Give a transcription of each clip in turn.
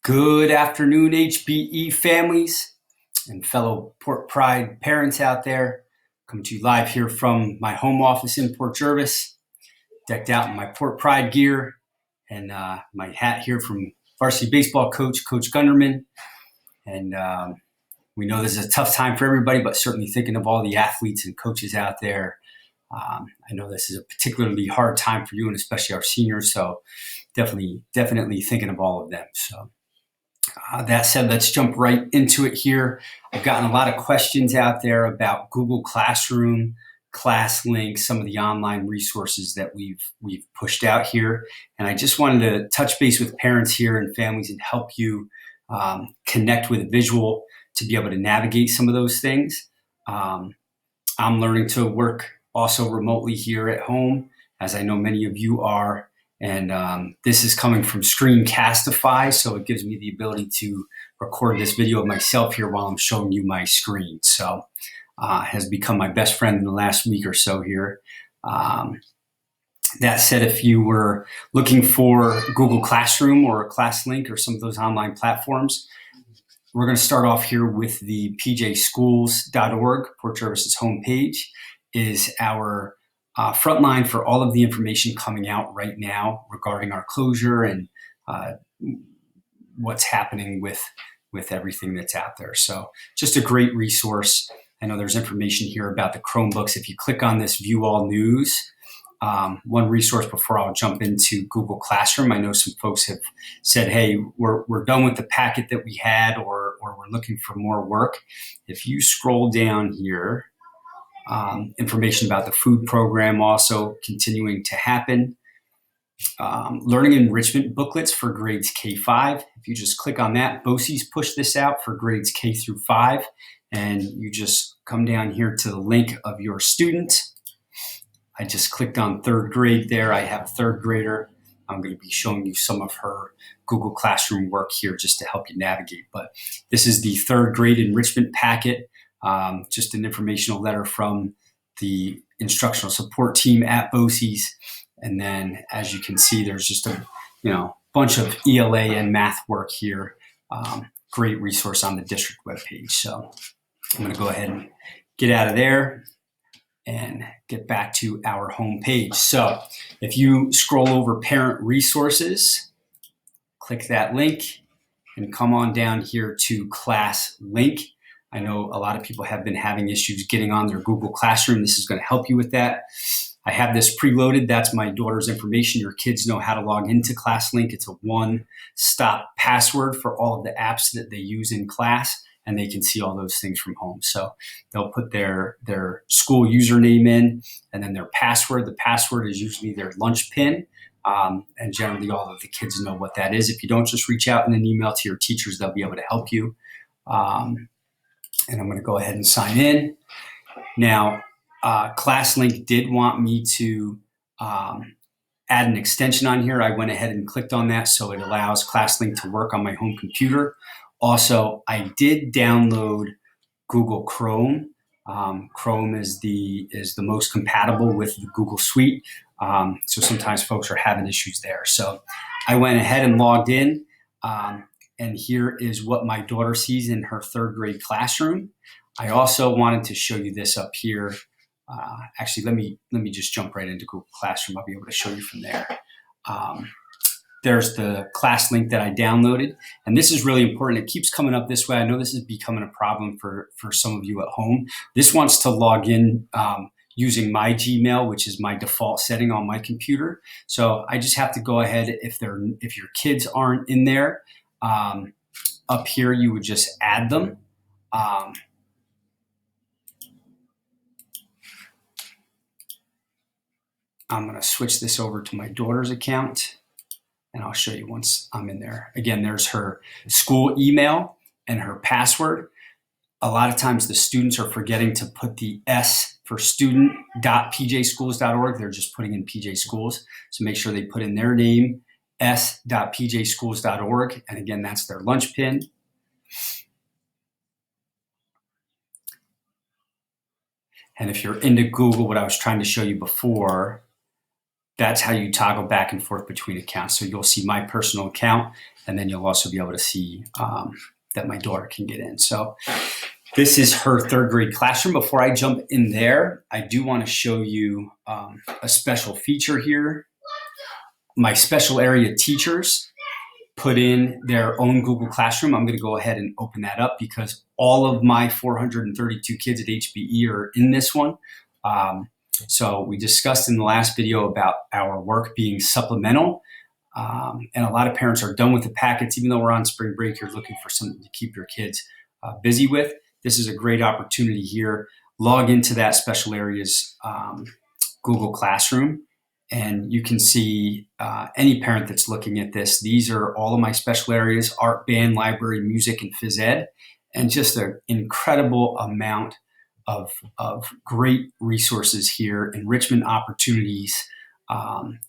Good afternoon, HBE families and fellow Port Pride parents out there. Coming to you live here from my home office in Port Jervis, decked out in my Port Pride gear and my hat here from varsity baseball coach, Coach Gunderman. And we know this is a tough time for everybody, but certainly thinking of all the athletes and coaches out there. I know this is a particularly hard time for you and especially our seniors. So definitely thinking of all of them. So that said, let's jump right into it here. I've gotten a lot of questions out there about Google Classroom, ClassLink, some of the online resources that we've pushed out here. And I just wanted to touch base with parents here and families and help you connect with a visual to be able to navigate some of those things. I'm learning to work also remotely here at home, as I know many of you are. And this is coming from Screencastify, so it gives me the ability to record this video of myself here while I'm showing you my screen. So has become my best friend in the last week or so here. That said, if you were looking for Google Classroom or ClassLink or some of those online platforms, we're going to start off here with the pjschools.org, Port Jervis's homepage, is our frontline for all of the information coming out right now regarding our closure and what's happening with everything that's out there. So just a great resource. I know there's information here about the Chromebooks. If you click on this View All News, one resource before I'll jump into Google Classroom. I know some folks have said, hey, we're done with the packet that we had or we're looking for more work. If you scroll down here, information about the food program also continuing to happen. Learning enrichment booklets for grades K-5. If you just click on that, BOCES pushed this out for grades K through 5. And you just come down here to the link of your student. I just clicked on third grade there. I have a third grader. I'm going to be showing you some of her Google Classroom work here just to help you navigate. But this is the third grade enrichment packet. Just an informational letter from the instructional support team at BOCES. And then, as you can see, there's just a bunch of ELA and math work here. Great resource on the district webpage. So I'm going to go ahead and get out of there and get back to our home page. So if you scroll over parent resources, click that link and come on down here to ClassLink. I know a lot of people have been having issues getting on their Google Classroom. This is going to help you with that. I have this preloaded. That's my daughter's information. Your kids know how to log into ClassLink. It's a one-stop password for all of the apps that they use in class, and they can see all those things from home. So they'll put their school username in and then their password. The password is usually their lunch pin. And generally all of the kids know what that is. If you don't, just reach out in an email to your teachers. They'll be able to help you. And I'm going to go ahead and sign in. Now, ClassLink did want me to add an extension on here. I went ahead and clicked on that, so it allows ClassLink to work on my home computer. Also, I did download Google Chrome. Chrome is the most compatible with the Google Suite. So sometimes folks are having issues there. So I went ahead and logged in. And here is what my daughter sees in her third grade classroom. I also wanted to show you this up here. Actually, let me just jump right into Google Classroom. I'll be able to show you from there. There's the ClassLink that I downloaded. And this is really important. It keeps coming up this way. I know this is becoming a problem for some of you at home. This wants to log in using my Gmail, which is my default setting on my computer. So I just have to go ahead. If your kids aren't in there, up here, you would just add them. I'm going to switch this over to my daughter's account, and I'll show you once I'm in there. Again, there's her school email and her password. A lot of times the students are forgetting to put the S for student.pjschools.org. They're just putting in PJ Schools. So make sure they put in their name, s.pjschools.org. And again, that's their lunch pin. And if you're into Google, what I was trying to show you before, that's how you toggle back and forth between accounts. So you'll see my personal account, And then you'll also be able to see that my daughter can get in. So this is her third grade classroom. Before I jump in there, I do want to show you a special feature here. My special area teachers put in their own Google Classroom. I'm going to go ahead and open that up because all of my 432 kids at HBE are in this one. So we discussed in the last video about our work being supplemental. And a lot of parents are done with the packets. Even though we're on spring break, you're looking for something to keep your kids busy with. This is a great opportunity here. Log into that special areas Google Classroom, and you can see any parent that's looking at this. These are all of my special areas: art, band, library, music, and phys ed, and just an incredible amount of great resources here, enrichment opportunities,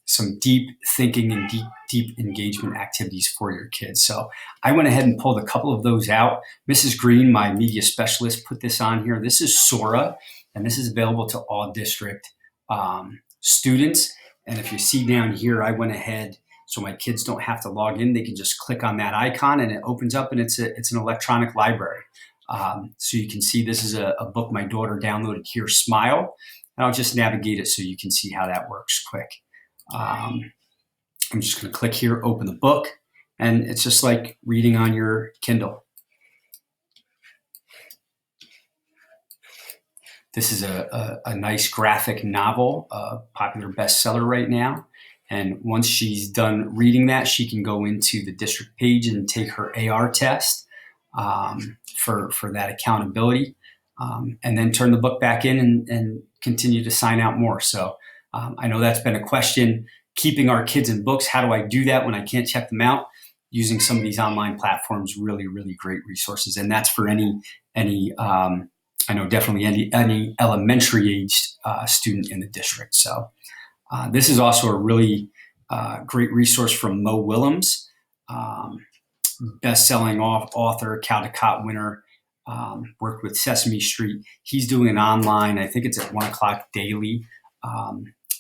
some deep thinking and deep engagement activities for your kids. So I went ahead and pulled a couple of those out. Mrs. Green, my media specialist, put this on here. This is Sora, and this is available to all district students. And if you see down here, I went ahead so my kids don't have to log in. They can just click on that icon and it opens up, and it's an electronic library. So you can see this is a book my daughter downloaded here, Smile. And I'll just navigate it so you can see how that works quick. I'm just going to click here, open the book, and it's just like reading on your Kindle. This is a nice graphic novel, a popular bestseller right now. And once she's done reading that, she can go into the district page and take her AR test for that accountability, and then turn the book back in and continue to sign out more. So I know that's been a question, keeping our kids in books. How do I do that when I can't check them out? Using some of these online platforms, really, really great resources. And that's for any I know definitely any elementary aged student in the district. So this is also a really great resource from Mo Willems, best-selling author, Caldecott winner, worked with Sesame Street. He's doing an online, I think it's at 1 o'clock daily,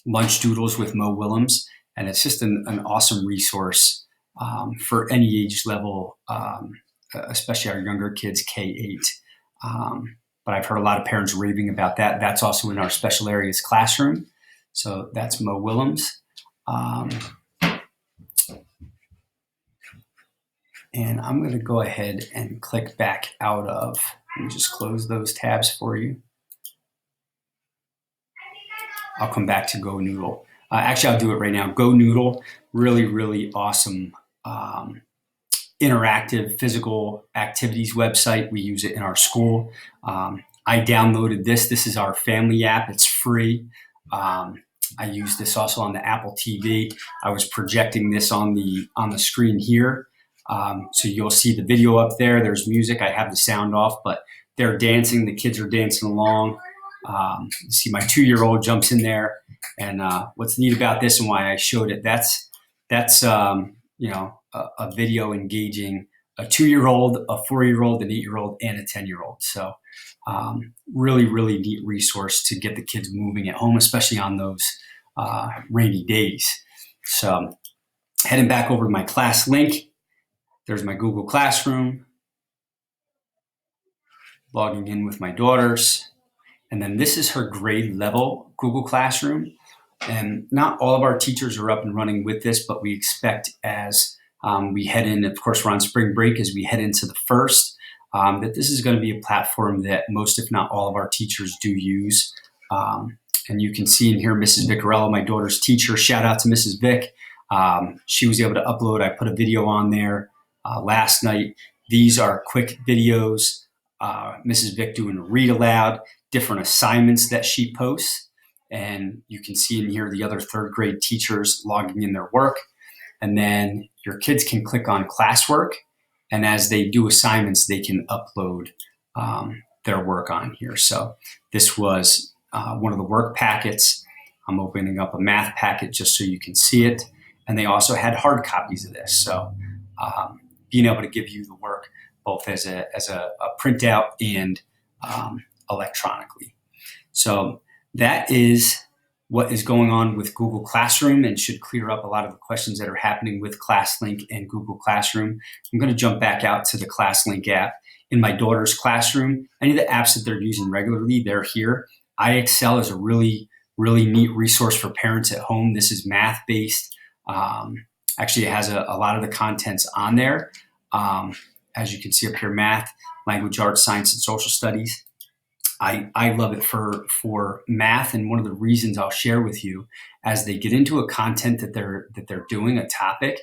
lunch doodles with Mo Willems. And it's just an awesome resource for any age level, especially our younger kids, K-8. But I've heard a lot of parents raving about that. That's also in our special areas classroom. So that's Mo Willems. And I'm going to go ahead and click back out of, let me just close those tabs for you. I'll come back to Go Noodle. Actually, I'll do it right now. Go Noodle, really, really awesome interactive physical activities website. We use it in our school. I downloaded this. This is our family app. It's free. I use this also on the Apple TV. I was projecting this on the screen here. So you'll see the video up there. There's music. I have the sound off, but they're dancing. The kids are dancing along. You see my 2-year-old jumps in there. And what's neat about this and why I showed it, that's a video engaging a 2-year-old, a 4-year-old, an 8-year-old, and a 10-year-old. So really, really neat resource to get the kids moving at home, especially on those rainy days. So heading back over to my ClassLink. There's my Google Classroom, logging in with my daughters. And then this is her grade level Google Classroom. And not all of our teachers are up and running with this, but we expect as we head in, of course, we're on spring break, as we head into the first, that this is going to be a platform that most, if not all of our teachers do use. And you can see in here, Mrs. Vicarella, my daughter's teacher, shout out to Mrs. Vic. She was able to upload, I put a video on there last night. These are quick videos. Mrs. Vic doing a read aloud, different assignments that she posts. And you can see in here the other third grade teachers logging in their work. And then your kids can click on classwork. And as they do assignments, they can upload their work on here. So this was one of the work packets. I'm opening up a math packet just so you can see it. And they also had hard copies of this. So being able to give you the work both as a printout and electronically. So that is what is going on with Google Classroom and should clear up a lot of the questions that are happening with ClassLink and Google Classroom. I'm going to jump back out to the ClassLink app. In my daughter's classroom, any of the apps that they're using regularly, they're here. iExcel is a really neat resource for parents at home. This is math-based. Actually, it has a lot of the contents on there. As you can see up here, math, language arts, science, and social studies. I love it for math, and one of the reasons I'll share with you as they get into a content that they're doing, a topic,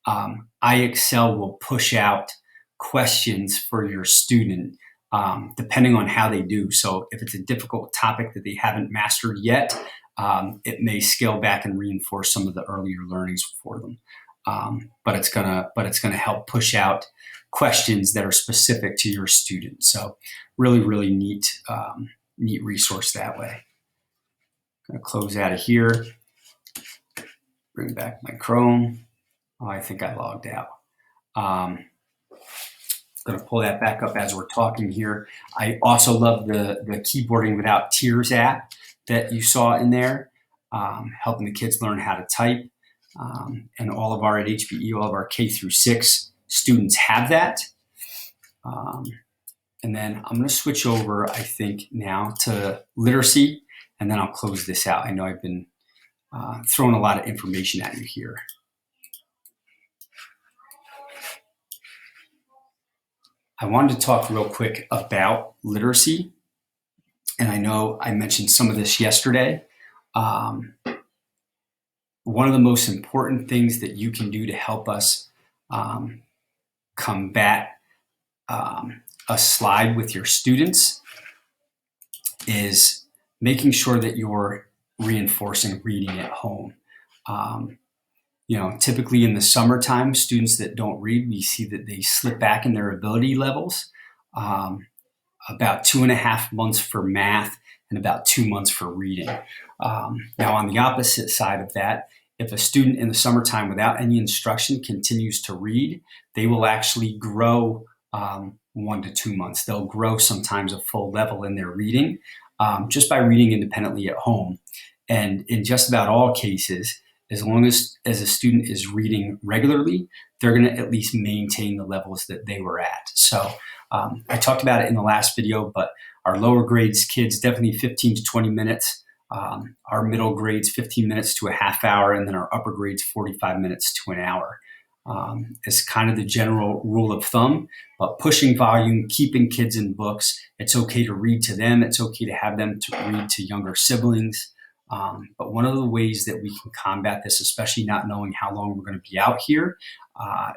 iExcel will push out questions for your student depending on how they do. So if it's a difficult topic that they haven't mastered yet, it may scale back and reinforce some of the earlier learnings for them. But it's gonna help push out questions that are specific to your student. So really neat resource that way. I'm gonna close out of here, bring back my Chrome. Oh, I think I logged out. Going to pull that back up as we're talking here. I also love the Keyboarding Without Tears app that you saw in there, helping the kids learn how to type. And all of our at HBE, all of our K through 6 students have that. And then I'm going to switch over, I think, now to literacy, and then I'll close this out. I know I've been throwing a lot of information at you here. I wanted to talk real quick about literacy. And I know I mentioned some of this yesterday. One of the most important things that you can do to help us combat a slide with your students is making sure that you're reinforcing reading at home. Typically in the summertime, students that don't read, we see that they slip back in their ability levels. About 2.5 months for math and about 2 months for reading. Now, on the opposite side of that, if a student in the summertime without any instruction continues to read, they will actually grow 1 to 2 months. They'll grow sometimes a full level in their reading just by reading independently at home. And in just about all cases, as long as a student is reading regularly, they're going to at least maintain the levels that they were at. So I talked about it in the last video, but our lower grades kids, definitely 15 to 20 minutes. Our middle grades, 15 minutes to a half hour, and then our upper grades, 45 minutes to an hour. It's kind of the general rule of thumb, but pushing volume, keeping kids in books. It's okay to read to them. It's okay to have them to read to younger siblings. But one of the ways that we can combat this, especially not knowing how long we're going to be out here,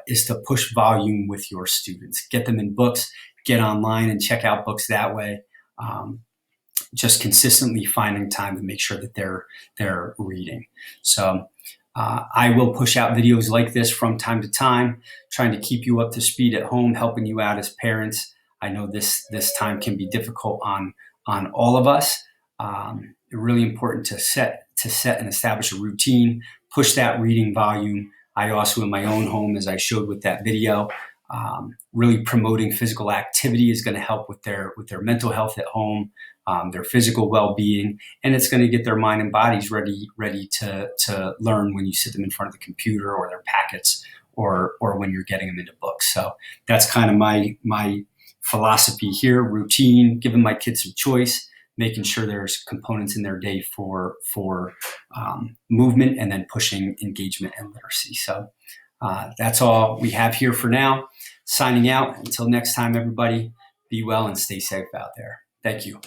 is to push volume with your students. Get them in books, get online and check out books that way. Just consistently finding time to make sure that they're reading. So I will push out videos like this from time to time, trying to keep you up to speed at home, helping you out as parents. I know this time can be difficult on all of us. Really important to set and establish a routine, push that reading volume. I also, in my own home, as I showed with that video, really promoting physical activity is going to help with their mental health at home, their physical well-being, and it's going to get their mind and bodies ready to learn when you sit them in front of the computer or their packets or when you're getting them into books. So that's kind of my philosophy here: routine, giving my kids some choice, making sure there's components in their day for movement, and then pushing engagement and literacy. So that's all we have here for now. Signing out. Until next time, everybody, be well and stay safe out there. Thank you.